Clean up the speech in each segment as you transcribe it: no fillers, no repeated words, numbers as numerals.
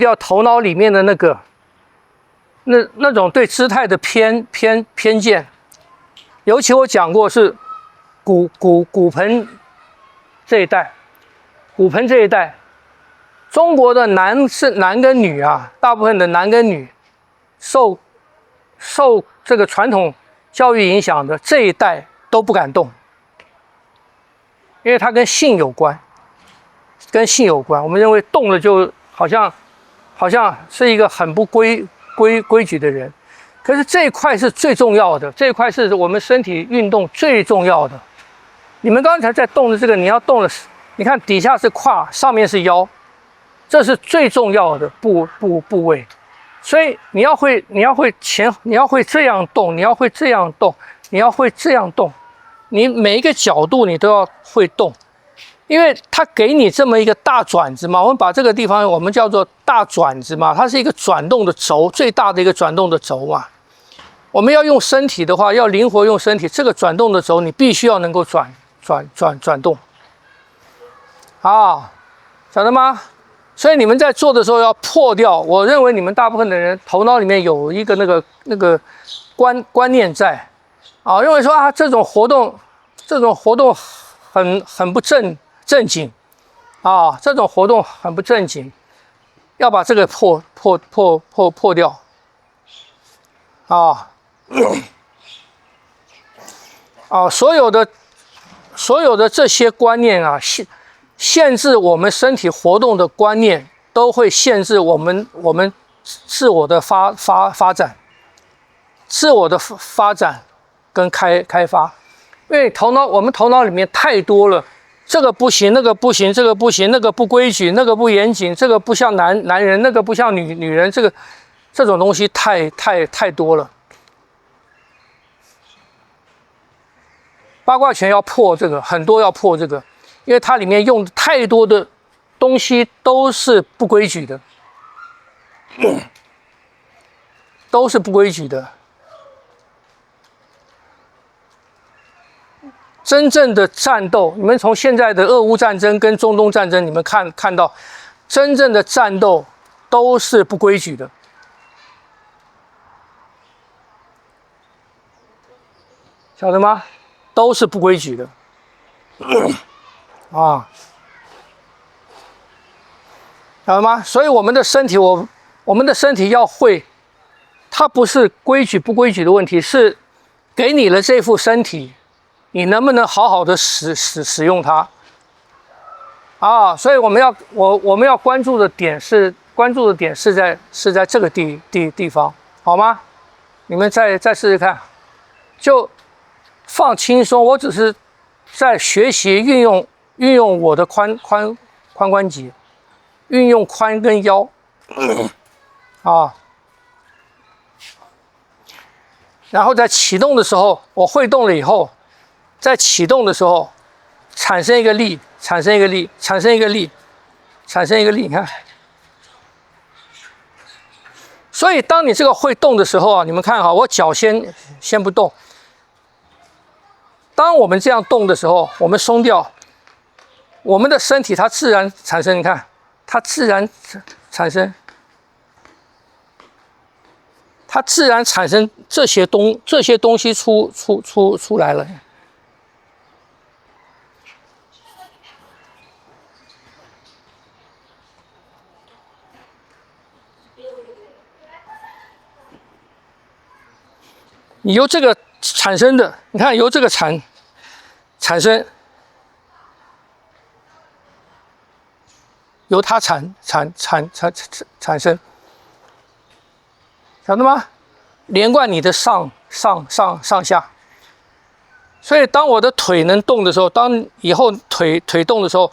掉头脑里面的那种对姿态的偏见。尤其我讲过是骨盆这一代，中国的男跟女啊，大部分的男跟女受这个传统教育影响的这一代都不敢动，因为它跟性有关，我们认为动了就好像是一个很不规矩的人。可是这一块是最重要的，这一块是我们身体运动最重要的。你们刚才在动的这个，你要动的，你看底下是胯，上面是腰，这是最重要的部位。所以你要会这样动，你要会这样动，你要会这样动，你每一个角度你都要会动。因为它给你这么一个大转子嘛，我们把这个地方我们叫做大转子嘛，它是一个转动的轴，最大的一个转动的轴嘛。我们要用身体的话，要灵活用身体，这个转动的轴你必须要能够转动，啊，晓得吗？所以你们在做的时候要破掉。我认为你们大部分的人头脑里面有一个那个观念在，啊，认为说啊这种活动很不正经，啊，这种活动很不正经，要把这个破掉，啊，啊，所有的这些观念啊，限制我们身体活动的观念，都会限制我们自我的发展，跟开发。因为我们头脑里面太多了，这个不行，那个不行，这个不行，那个不规矩，那个不严谨，这个不像男人，那个不像女人，这种东西太多了。八卦拳要破这个，很多要破这个，因为它里面用太多的东西都是不规矩的，都是不规矩的。真正的战斗，你们从现在的俄乌战争跟中东战争，你们看到，真正的战斗都是不规矩的，晓得吗？都是不规矩的，啊，晓得吗？所以我们的身体，我们的身体要会，它不是规矩不规矩的问题，是给你了这副身体。你能不能好好的使用它？啊，所以我们要关注的点是在这个地方，好吗？你们再试试看，就放轻松。我只是在学习运用我的髋关节，运用髋跟腰，啊。然后在启动的时候，我会动了以后。在启动的时候，产生一个力，你看。所以当你这个会动的时候啊，你们看哈，我脚先不动。当我们这样动的时候，我们松掉，我们的身体它自然产生，你看，它自然产生这些东西出来了。你由这个产生的，你看由这个产生，由它产生，晓得吗？连贯你的上下。所以当我的腿能动的时候，当以后腿动的时候，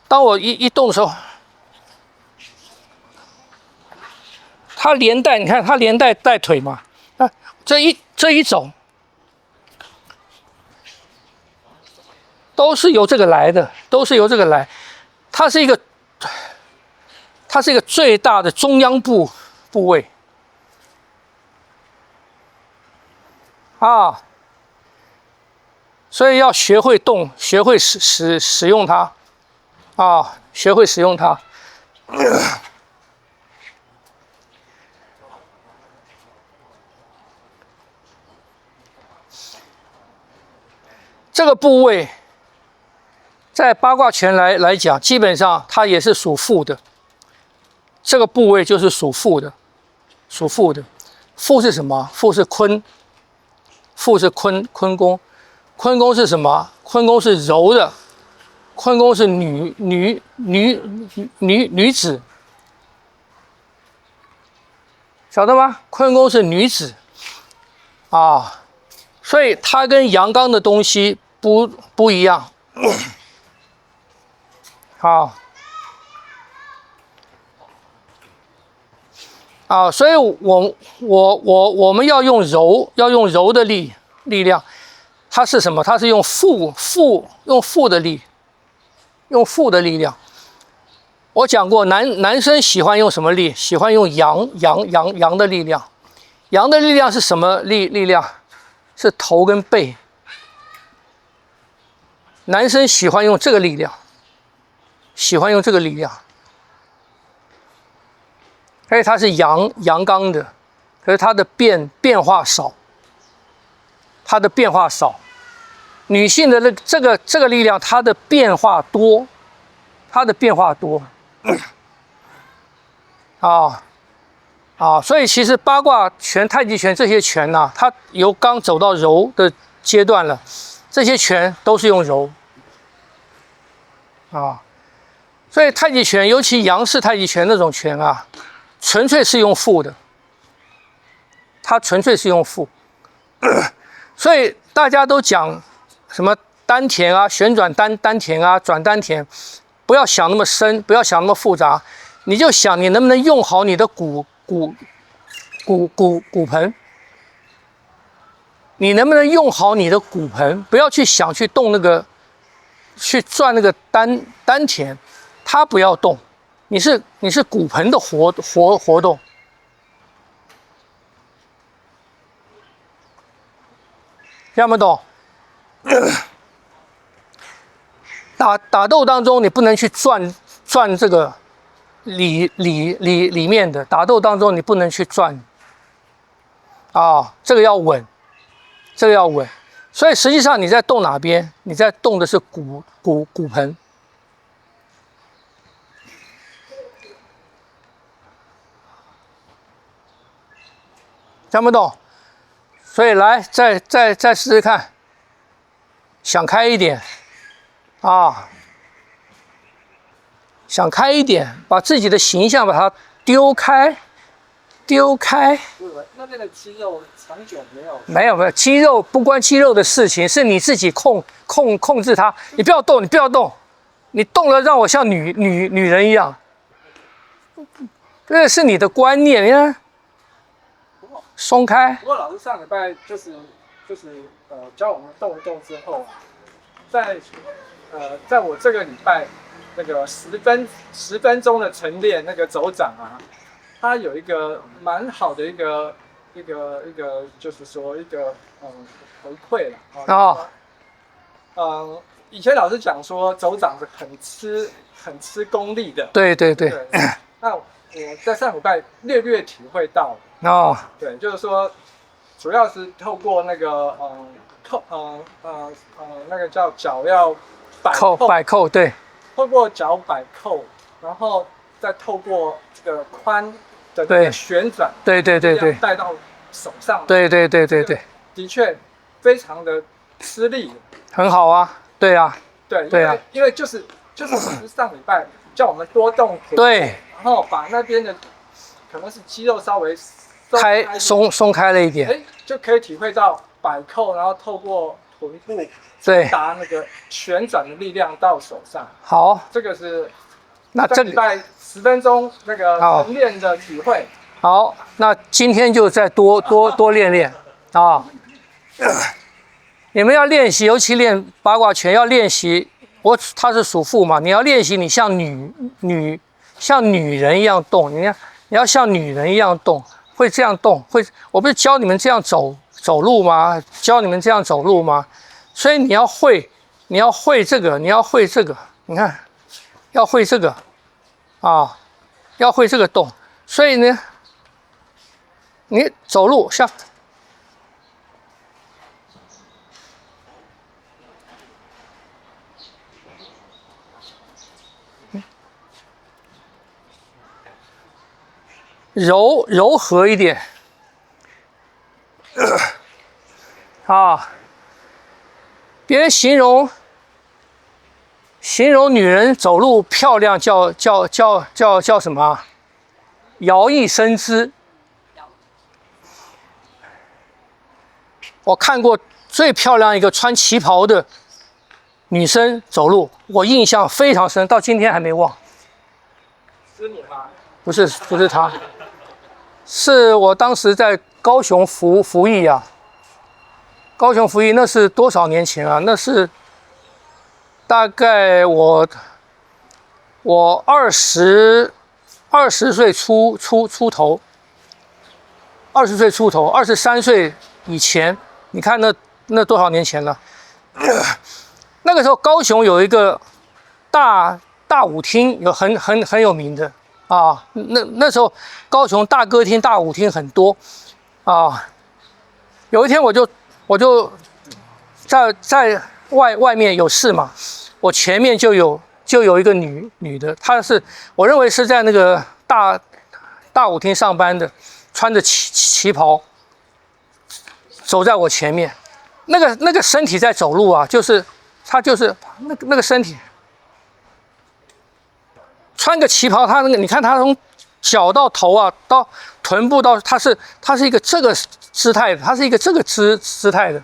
当我一动的时候，它连带，你看它连带腿嘛，啊，这一走，都是由这个来的，它是一个最大的中央部位，啊，所以要学会动，学会使用它，啊，学会使用它。这个部位在八卦拳来讲，基本上它也是属负的。这个部位就是属负的，属负的。负是什么？负是坤，负是坤宫。坤宫是什么？坤宫是柔的，坤宫是女子，晓得吗？坤宫是女子啊，所以它跟阳刚的东西不一样。好。啊，所以我们要用柔的力量，它是什么？它是用负的力量。我讲过，男生喜欢用什么力？喜欢用阳的力量。阳的力量是什么力量？是头跟背。男生喜欢用这个力量，而且它是阳刚的，可是它的变化少，女性的这个力量，它的变化多，所以其实八卦拳、太极拳这些拳呐，它由刚走到柔的阶段了，这些拳都是用柔所以太极拳，尤其杨式太极拳那种拳啊。纯粹是用负的，它纯粹是用负，所以大家都讲什么丹田啊、旋转丹田啊、转丹田，不要想那么深，不要想那么复杂，你就想你能不能用好你的骨盆，你能不能用好你的骨盆，不要去想去动那个，去转那个丹田，它不要动。你是骨盆的活动，听不懂？打斗当中，你不能去转这个里面的，打斗当中你不能去转这个要稳，所以实际上你在动哪边？你在动的是骨盆。听不懂，所以来再试试看，想开一点想开一点，把自己的形象把它丢开。那边的肌肉长久没有，肌肉不关肌肉的事情，是你自己控制它。你不要动，你动了让我像女人一样，这是你的观念，你看。松开。不过老师上礼拜就是教我们动一动之后，在我这个礼拜那个10分钟的晨练那个走掌啊，它有一个蛮好的一个就是说一个回馈了以前老师讲说走掌是很吃功力的，对。那我在上礼拜略体会到。对，就是说，主要是透过那个那个叫脚要摆扣，对，透过脚摆扣，然后再透过这个髋的那个旋转，对，带到手上，对，的确非常的吃力，很好啊，对啊，因为就是上礼拜叫我们多动腿，对，然后把那边的可能是肌肉稍微松开了一点，就可以体会到摆扣，然后透过臀部达那个旋转的力量到手上。好，这个是这礼拜10分钟那个晨练的体会。好，那今天就再多练你们要练习，尤其练八卦拳要练习。它是属负嘛，你要练习，你像女人一样动，你要像女人一样动。会这样动，我不是教你们这样走路吗？所以你要会这个，你看，要会这个要会这个动。所以呢，你走路像柔和一点啊。别人形容女人走路漂亮叫什么？摇曳生姿。我看过最漂亮一个穿旗袍的女生走路，我印象非常深，到今天还没忘。是你吗？不是她，是我当时在高雄服役啊。高雄服役那是多少年前啊？那是大概我20岁出头，20岁出头，23岁以前，你看那多少年前了？那个时候高雄有一个大舞厅，有很有名的啊。那时候高雄大歌厅、大舞厅很多啊。有一天我就在外面有事嘛，我前面就有一个女的，我认为是在那个大舞厅上班的，穿着旗袍走在我前面，那个身体在走路啊，她就是那个身体穿个旗袍，她你看她从脚到头啊，到臀部到她是一个这个姿态的，她是一个这个姿态的。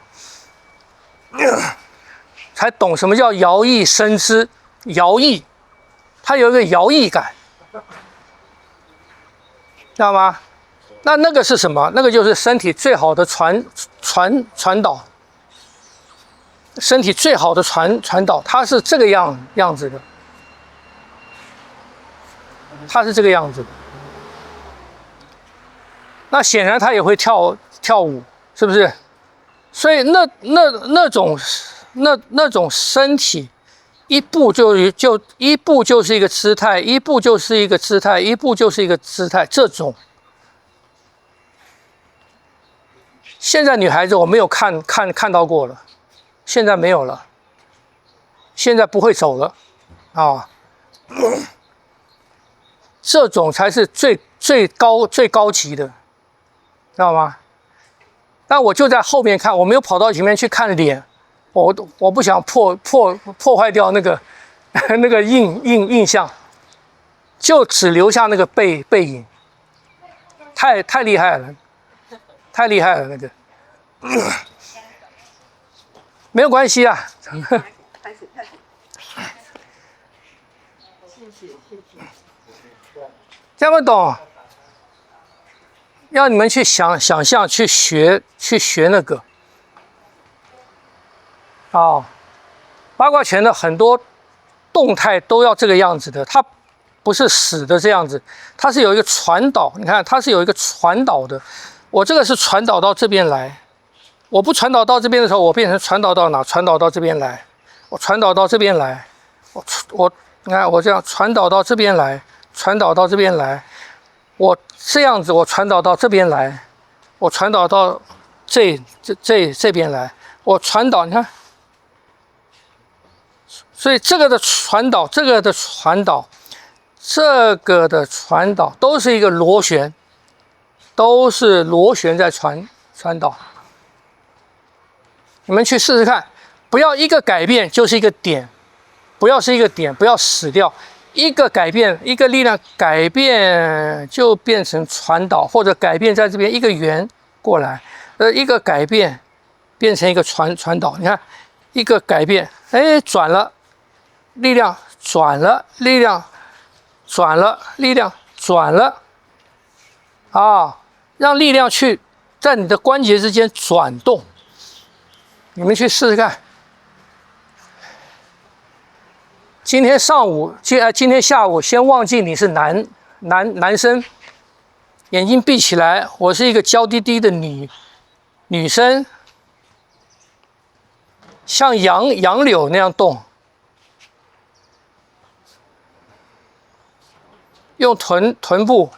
才懂什么叫摇曳生姿，摇曳，它有一个摇曳感，知道吗？那个是什么？那个就是身体最好的传导，身体最好的传导，它是这个样子的，它是这个样子的。那显然他也会跳舞，是不是？所以那种身体，一步就是一个姿态，一步就是一个姿态，一步就是一个姿态。这种现在女孩子我没有看到过了，现在没有了，现在不会走了啊。这种才是最高级的，知道吗？但我就在后面看，我没有跑到前面去看脸，我不想破坏掉那个那个印象，就只留下那个背影，太厉害了，太厉害了那个，没有关系啊。开始，谢谢。这样不懂？要你们去想象，去学那个啊，八卦拳的很多动态都要这个样子的，它不是死的这样子，它是有一个传导。你看，它是有一个传导的。我这个是传导到这边来，我不传导到这边的时候，我变成传导到哪？传导到这边来，我传导到这边来，你看我这样传导到这边来，传导到这边来。我这样子，我传导到这边来，我传导到这边来，我传导，你看，所以这个的传导都是一个螺旋，都是螺旋在传导。你们去试试看，不要一个改变就是一个点，不要是一个点，不要死掉。一个改变，一个力量改变就变成传导，或者改变在这边一个圆过来，一个改变变成一个传导。你看，一个改变，哎，转了，力量转了，力量转了，力量转了，啊，让力量去在你的关节之间转动。你们去试试看。今天下午，先忘记你是男生，眼睛闭起来。我是一个娇滴滴的女生，像杨柳那样动，用臀部。